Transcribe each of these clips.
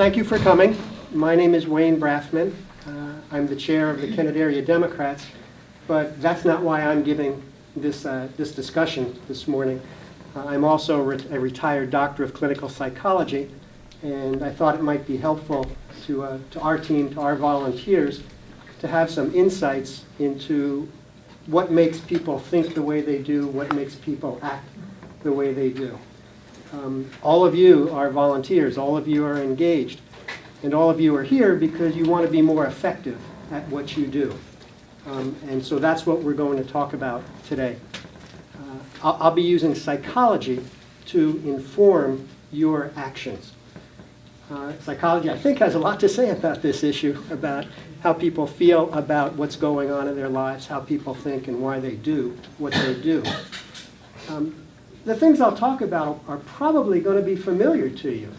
Thank you for coming. My name is Wayne Brathman. I'm the chair of the Kennett Area Democrats, but that's not why I'm giving this discussion this morning. I'm also a retired doctor of clinical psychology, and I thought it might be helpful to our team, to our volunteers, to have some insights into what makes people think the way they do, what makes people act the way they do. All of you are volunteers, all of you are engaged, and all of you are here because you want to be more effective at what you do. And so that's what we're going to talk about today. I'll be using psychology to inform your actions. Psychology, I think, has a lot to say about this issue, about how people feel about what's going on in their lives, how people think and why they do what they do. The things I'll talk about are probably going to be familiar to you.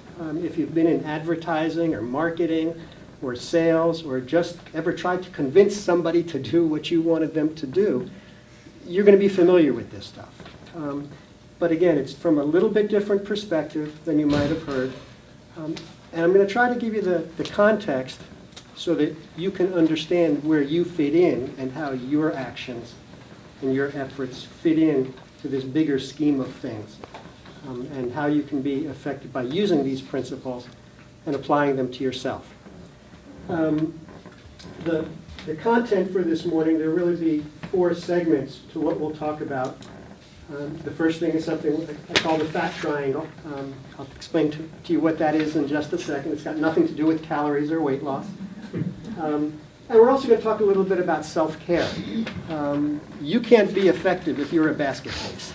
If you've been in advertising or marketing or sales or just ever tried to convince somebody to do what you wanted them to do, you're going to be familiar with this stuff. But again, it's from a little bit different perspective than you might have heard. And I'm going to try to give you the context so that you can understand where you fit in and how your actions and your efforts fit in to this bigger scheme of things, and how you can be effective by using these principles and applying them to yourself. The content for this morning, there will really be 4 segments to what we'll talk about. The first thing is something I call the fat triangle. I'll explain to you what that is in just a second. It's got nothing to do with calories or weight loss. And we're also going to talk a little bit about self-care. You can't be effective if you're a basket case.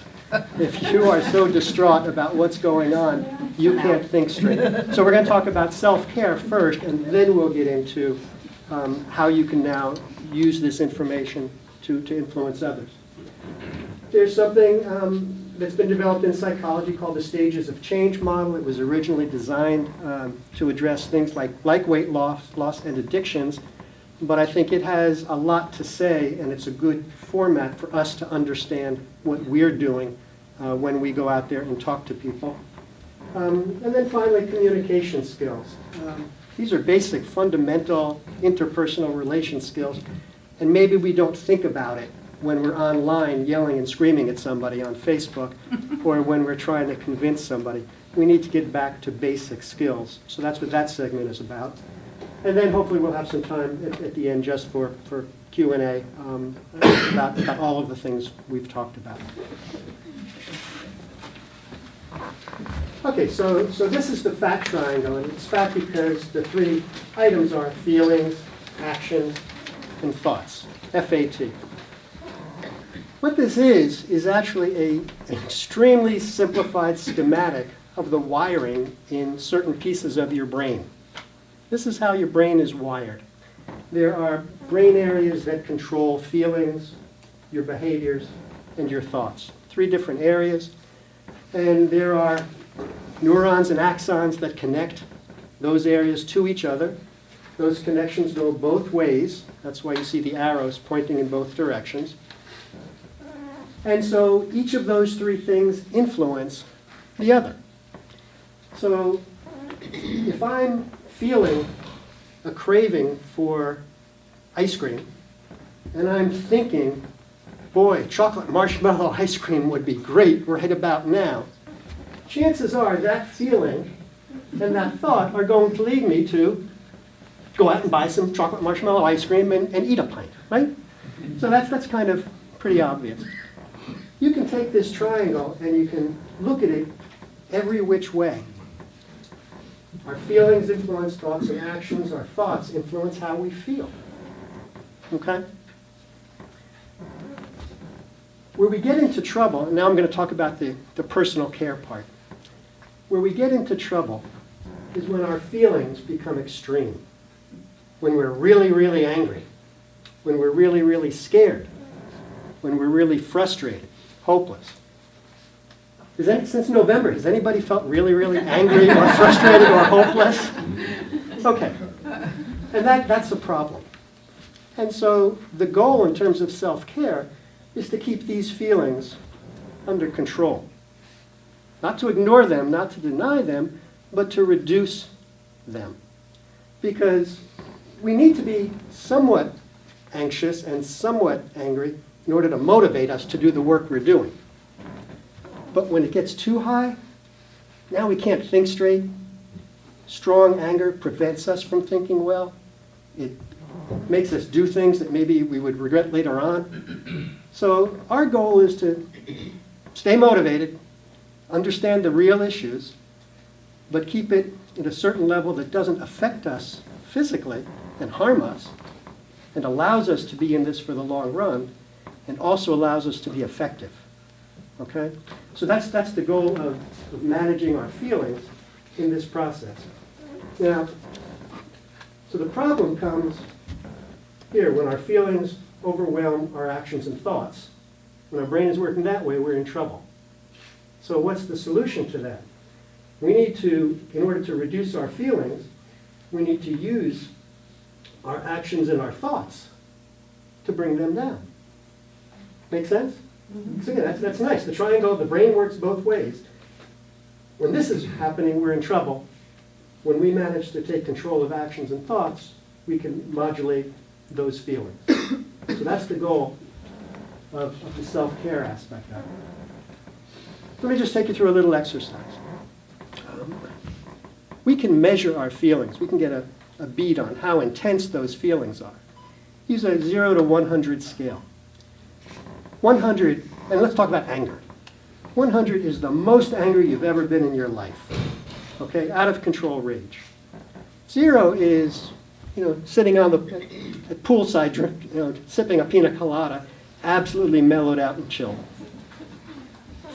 If you are so distraught about what's going on, you can't think straight. So we're going to talk about self-care first, and then we'll get into how you can now use this information to influence others. There's something that's been developed in psychology called the stages of change model. It was originally designed to address things like weight loss and addictions, but I think it has a lot to say, and it's a good format for us to understand what we're doing when we go out there and talk to people. And then finally, communication skills. These are basic, fundamental interpersonal relation skills, and maybe we don't think about it when we're online yelling and screaming at somebody on Facebook, or when we're trying to convince somebody. We need to get back to basic skills. So that's what that segment is about. And then hopefully we'll have some time at the end just for Q&A about all of the things we've talked about. Okay, so this is the fat triangle, and it's fat because the 3 items are feelings, actions, and thoughts, F-A-T. What this is actually an extremely simplified schematic of the wiring in certain pieces of your brain. This is how your brain is wired. There are brain areas that control feelings, your behaviors, and your thoughts. 3 different areas. And there are neurons and axons that connect those areas to each other. Those connections go both ways. That's why you see the arrows pointing in both directions. And so each of those 3 things influence the other. So if I'm feeling a craving for ice cream, and I'm thinking, boy, chocolate marshmallow ice cream would be great right about now, chances are that feeling and that thought are going to lead me to go out and buy some chocolate marshmallow ice cream and eat a pint, right? So that's kind of pretty obvious. You can take this triangle and you can look at it every which way. Our feelings influence thoughts and actions. Our thoughts influence how we feel. Okay? Where we get into trouble, and now I'm going to talk about the personal care part. Where we get into trouble is when our feelings become extreme. When we're really, really angry. When we're really, really scared. When we're really frustrated, hopeless. Since November, has anybody felt really, really angry or frustrated or hopeless? Okay. And that's a problem. And so the goal in terms of self-care is to keep these feelings under control. Not to ignore them, not to deny them, but to reduce them. Because we need to be somewhat anxious and somewhat angry in order to motivate us to do the work we're doing. But when it gets too high, now we can't think straight. Strong anger prevents us from thinking well. It makes us do things that maybe we would regret later on. So our goal is to stay motivated, understand the real issues, but keep it at a certain level that doesn't affect us physically and harm us, and allows us to be in this for the long run, and also allows us to be effective. Okay? So that's the goal of managing our feelings in this process. Now, so the problem comes here when our feelings overwhelm our actions and thoughts. When our brain is working that way, we're in trouble. So what's the solution to that? We need to, in order to reduce our feelings, we need to use our actions and our thoughts to bring them down. Make sense? Mm-hmm. So again, that's nice. The triangle, the brain works both ways. When this is happening, we're in trouble. When we manage to take control of actions and thoughts, we can modulate those feelings. So that's the goal of the self-care aspect of it. Let me just take you through a little exercise. We can measure our feelings. We can get a bead on how intense those feelings are. Use a 0 to 100 scale. 100, and let's talk about anger. 100 is the most angry you've ever been in your life. Okay, out of control rage. 0 is, sitting on the poolside, sipping a pina colada, absolutely mellowed out and chilled.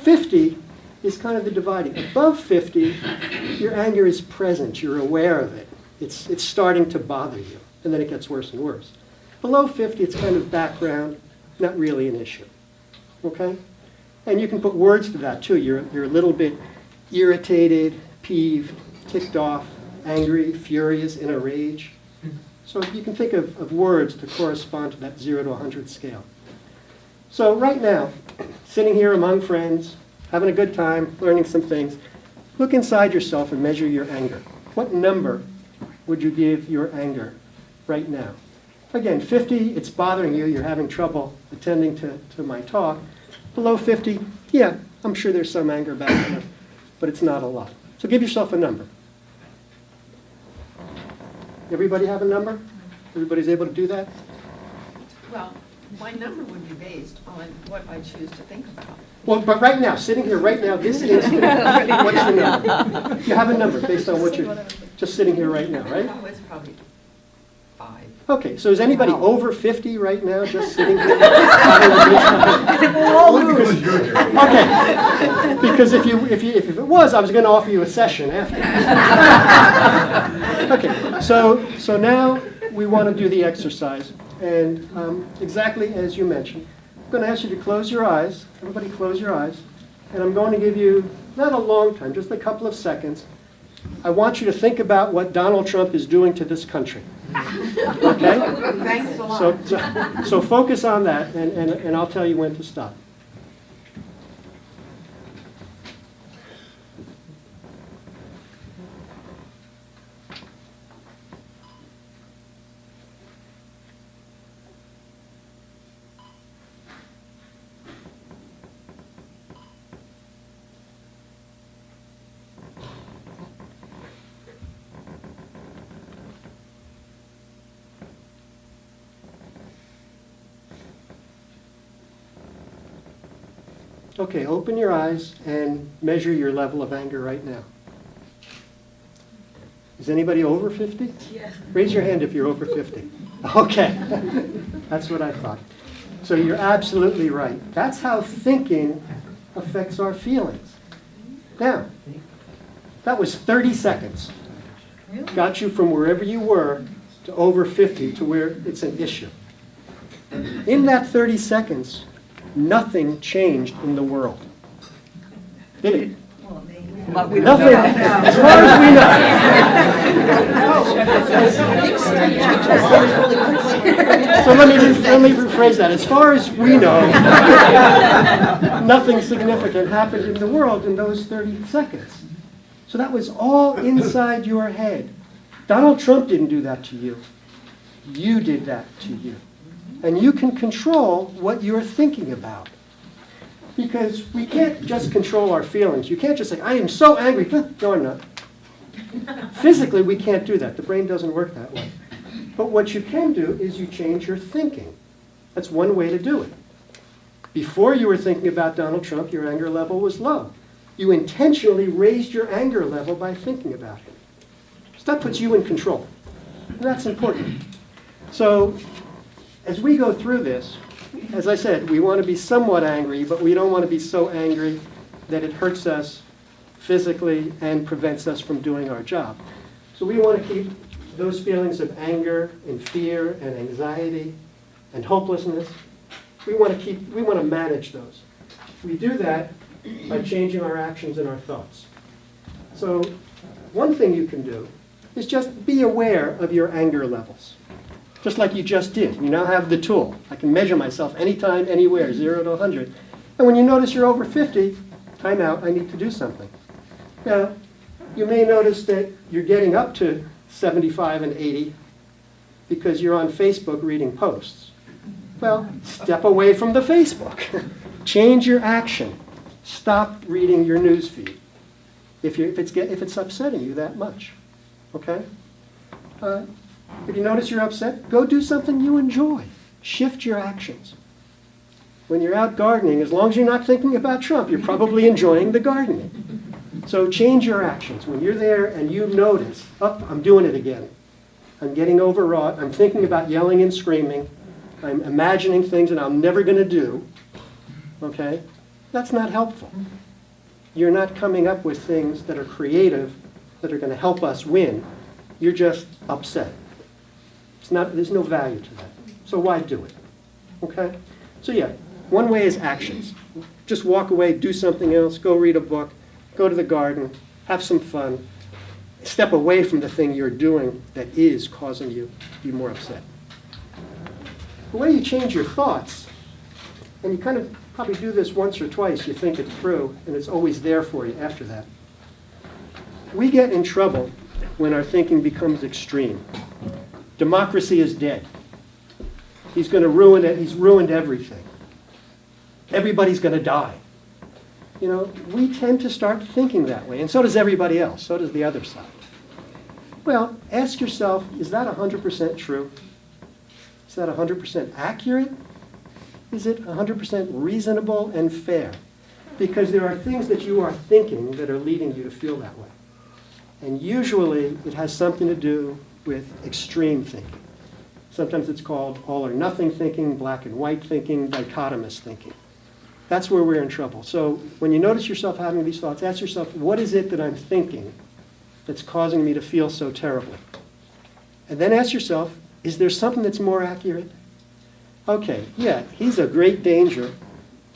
50 is kind of the dividing. Above 50, your anger is present. You're aware of it. It's starting to bother you, and then it gets worse and worse. Below 50, it's kind of background, not really an issue. Okay? And you can put words to that, too. You're a little bit irritated, peeved, ticked off, angry, furious, in a rage. So you can think of words to correspond to that 0 to 100 scale. So right now, sitting here among friends, having a good time, learning some things, look inside yourself and measure your anger. What number would you give your anger right now? Again, 50, it's bothering you, you're having trouble attending to my talk. Below 50, yeah, I'm sure there's some anger back there, but it's not a lot. So give yourself a number. Everybody have a number? Everybody's able to do that? Well, my number would be based on what I choose to think about. Well, but right now, sitting here right now, this instant, what's your number? You have a number based on what you're just sitting here right now, right? Oh, it's probably 5. Okay, so is anybody over 50 right now, just sitting here? Okay, because if it was, I was going to offer you a session after. Okay, so now we want to do the exercise, and exactly as you mentioned, I'm going to ask you to close your eyes. Everybody close your eyes, and I'm going to give you not a long time, just a couple of seconds. I want you to think about what Donald Trump is doing to this country. Okay? Thanks a lot. So focus on that, and I'll tell you when to stop. Okay, open your eyes and measure your level of anger right now. Is anybody over 50? Yeah. Raise your hand if you're over 50. Okay, that's what I thought. So you're absolutely right. That's how thinking affects our feelings. Now, that was 30 seconds. Got you from wherever you were to over 50 to where it's an issue. In that 30 seconds, nothing changed in the world. Did it? Nothing, as far as we know. So let me rephrase that. As far as we know, nothing significant happened in the world in those 30 seconds. So that was all inside your head. Donald Trump didn't do that to you. You did that to you. And you can control what you're thinking about. Because we can't just control our feelings. You can't just say, I am so angry. No, I'm not. Physically, we can't do that. The brain doesn't work that way. But what you can do is you change your thinking. That's one way to do it. Before you were thinking about Donald Trump, your anger level was low. You intentionally raised your anger level by thinking about him. So that puts you in control. And that's important. So as we go through this, as I said, we want to be somewhat angry, but we don't want to be so angry that it hurts us physically and prevents us from doing our job. So we want to keep those feelings of anger and fear and anxiety and hopelessness. We want to manage those. We do that by changing our actions and our thoughts. So one thing you can do is just be aware of your anger levels. Just like you just did. You now have the tool. I can measure myself anytime, anywhere, 0 to 100. And when you notice you're over 50, time out, I need to do something. Now, you may notice that you're getting up to 75 and 80 because you're on Facebook reading posts. Well, step away from the Facebook. Change your action. Stop reading your news feed if it's upsetting you that much. Okay? If you notice you're upset, go do something you enjoy. Shift your actions. When you're out gardening, as long as you're not thinking about Trump, you're probably enjoying the gardening. So change your actions. When you're there and you notice, oh, I'm doing it again. I'm getting overwrought. I'm thinking about yelling and screaming. I'm imagining things that I'm never going to do. Okay? That's not helpful. You're not coming up with things that are creative, that are going to help us win. You're just upset. There's no value to that. So why do it? Okay? So yeah, one way is actions. Just walk away, do something else, go read a book, go to the garden, have some fun. Step away from the thing you're doing that is causing you to be more upset. The way you change your thoughts, and you kind of probably do this once or twice, you think it through, and it's always there for you after that. We get in trouble when our thinking becomes extreme. Democracy is dead. He's going to ruin it. He's ruined everything. Everybody's going to die. You know, we tend to start thinking that way, and so does everybody else. So does the other side. Well, ask yourself, is that 100% true? Is that 100% accurate? Is it 100% reasonable and fair? Because there are things that you are thinking that are leading you to feel that way. And usually it has something to do with extreme thinking. Sometimes it's called all or nothing thinking, black and white thinking, dichotomous thinking. That's where we're in trouble. So when you notice yourself having these thoughts, ask yourself, what is it that I'm thinking that's causing me to feel so terribly? And then ask yourself, is there something that's more accurate? Okay, yeah, he's a great danger,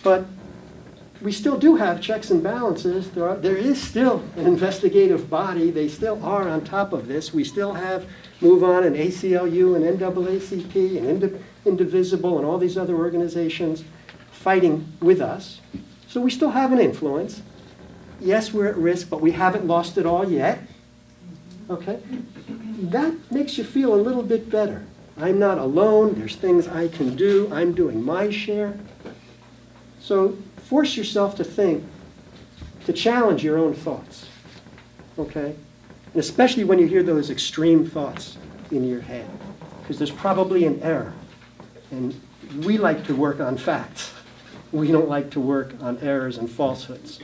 but we still do have checks and balances. There is still an investigative body. They still are on top of this. We still have MoveOn and ACLU and NAACP and Indivisible and all these other organizations fighting with us. So we still have an influence. Yes, we're at risk, but we haven't lost it all yet. Okay? That makes you feel a little bit better. I'm not alone. There's things I can do. I'm doing my share. So force yourself to think, to challenge your own thoughts. Okay? And especially when you hear those extreme thoughts in your head, because there's probably an error. And we like to work on facts. We don't like to work on errors and falsehoods.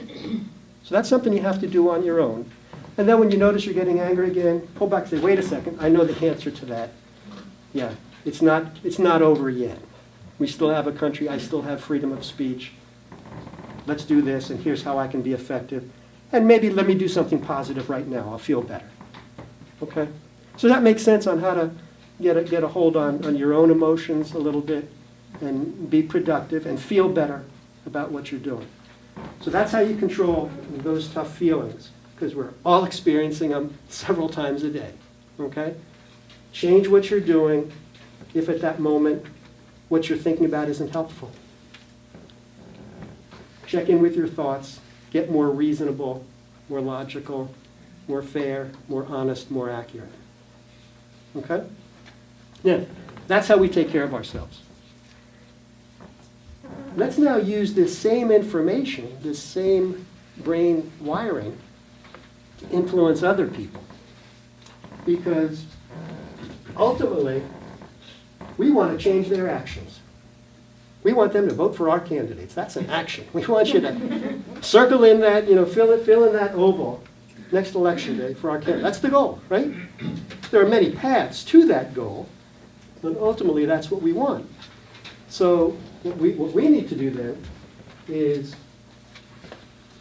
So that's something you have to do on your own. And then when you notice you're getting angry again, pull back and say, wait a second, I know the answer to that. Yeah, it's not over yet. We still have a country, I still have freedom of speech. Let's do this, and here's how I can be effective. And maybe let me do something positive right now. I'll feel better. Okay? So that makes sense on how to get a hold on your own emotions a little bit and be productive and feel better about what you're doing. So that's how you control those tough feelings, because we're all experiencing them several times a day. Okay? Change what you're doing if at that moment what you're thinking about isn't helpful. Check in with your thoughts. Get more reasonable, more logical, more fair, more honest, more accurate. Okay? Now, that's how we take care of ourselves. Let's now use this same information, this same brain wiring, to influence other people. Because ultimately, we want to change their actions. We want them to vote for our candidates. That's an action. We want you to circle in that, fill in that oval next election day for our candidate. That's the goal, right? There are many paths to that goal, but ultimately that's what we want. So what we need to do then is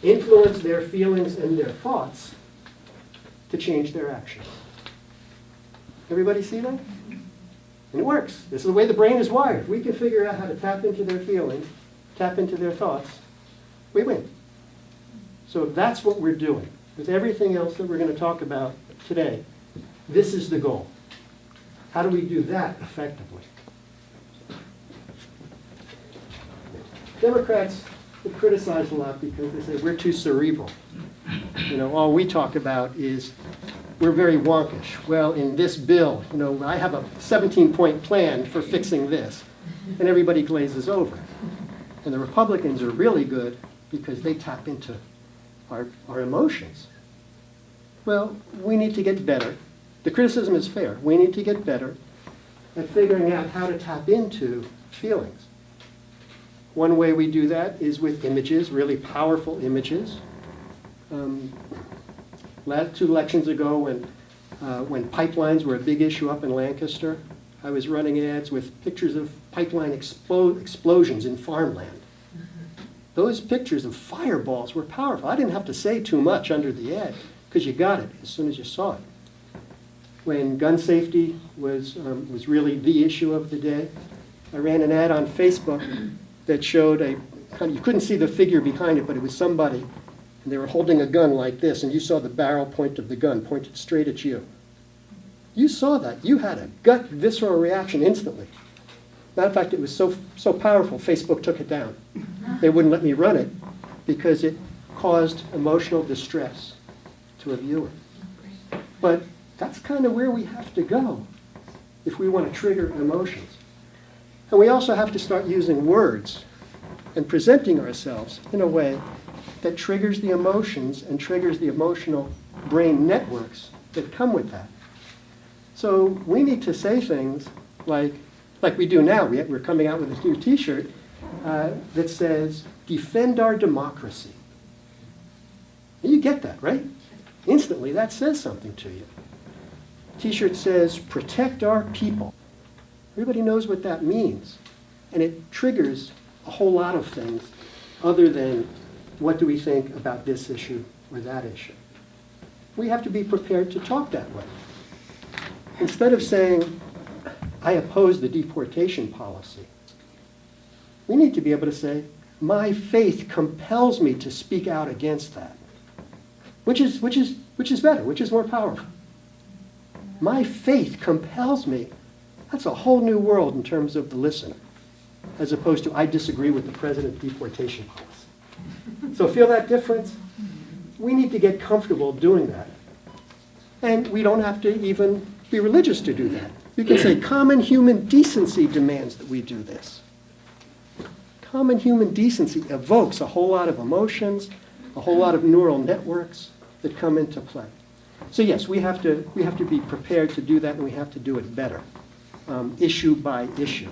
influence their feelings and their thoughts to change their actions. Everybody see that? And it works. This is the way the brain is wired. If we can figure out how to tap into their feelings, tap into their thoughts, we win. So that's what we're doing. With everything else that we're going to talk about today, this is the goal. How do we do that effectively? Democrats get criticized a lot because they say we're too cerebral. All we talk about is we're very wonkish. Well, in this bill, I have a 17-point plan for fixing this, and everybody glazes over. And the Republicans are really good because they tap into our emotions. Well, we need to get better. The criticism is fair. We need to get better at figuring out how to tap into feelings. One way we do that is with images, really powerful images. 2 elections ago, when pipelines were a big issue up in Lancaster, I was running ads with pictures of pipeline explosions in farmland. Those pictures of fireballs were powerful. I didn't have to say too much under the ad because you got it as soon as you saw it. When gun safety was really the issue of the day, I ran an ad on Facebook that showed you couldn't see the figure behind it, but it was somebody, and they were holding a gun like this, and you saw the barrel point of the gun pointed straight at you. You saw that. You had a gut visceral reaction instantly. Matter of fact, it was so powerful, Facebook took it down. They wouldn't let me run it because it caused emotional distress to a viewer. But that's kind of where we have to go if we want to trigger emotions. And we also have to start using words and presenting ourselves in a way that triggers the emotions and triggers the emotional brain networks that come with that. So we need to say things like we do now. We're coming out with a new T-shirt that says, "Defend our democracy." You get that, right? Instantly, that says something to you. T-shirt says, "Protect our people." Everybody knows what that means. And it triggers a whole lot of things other than what do we think about this issue or that issue. We have to be prepared to talk that way. Instead of saying, "I oppose the deportation policy," we need to be able to say, "My faith compels me to speak out against that." Which is better, which is more powerful. My faith compels me. That's a whole new world in terms of the listener, as opposed to "I disagree with the president's deportation policy." So feel that difference? We need to get comfortable doing that. And we don't have to even be religious to do that. You can say common human decency demands that we do this. Common human decency evokes a whole lot of emotions, a whole lot of neural networks that come into play. So yes, we have to be prepared to do that, and we have to do it better, issue by issue.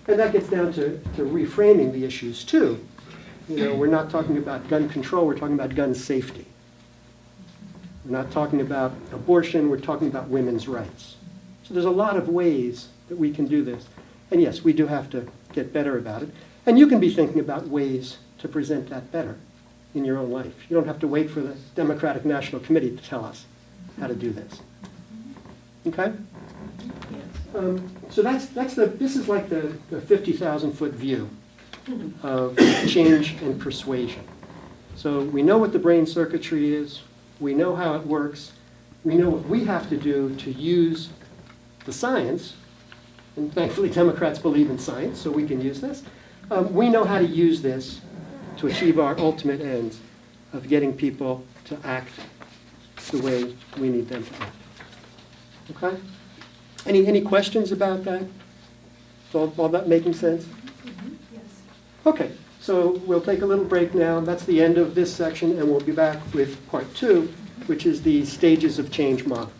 And that gets down to reframing the issues too. We're not talking about gun control, we're talking about gun safety. We're not talking about abortion, we're talking about women's rights. So there's a lot of ways that we can do this. And yes, we do have to get better about it. And you can be thinking about ways to present that better in your own life. You don't have to wait for the Democratic National Committee to tell us how to do this. Okay? So this is like the 50,000-foot view of change and persuasion. So we know what the brain circuitry is. We know how it works. We know what we have to do to use the science. And thankfully, Democrats believe in science, so we can use this. We know how to use this to achieve our ultimate ends of getting people to act the way we need them to act. Okay? Any questions about that? All that making sense? Yes. Okay, so we'll take a little break now. That's the end of this section, and we'll be back with part 2, which is the stages of change model.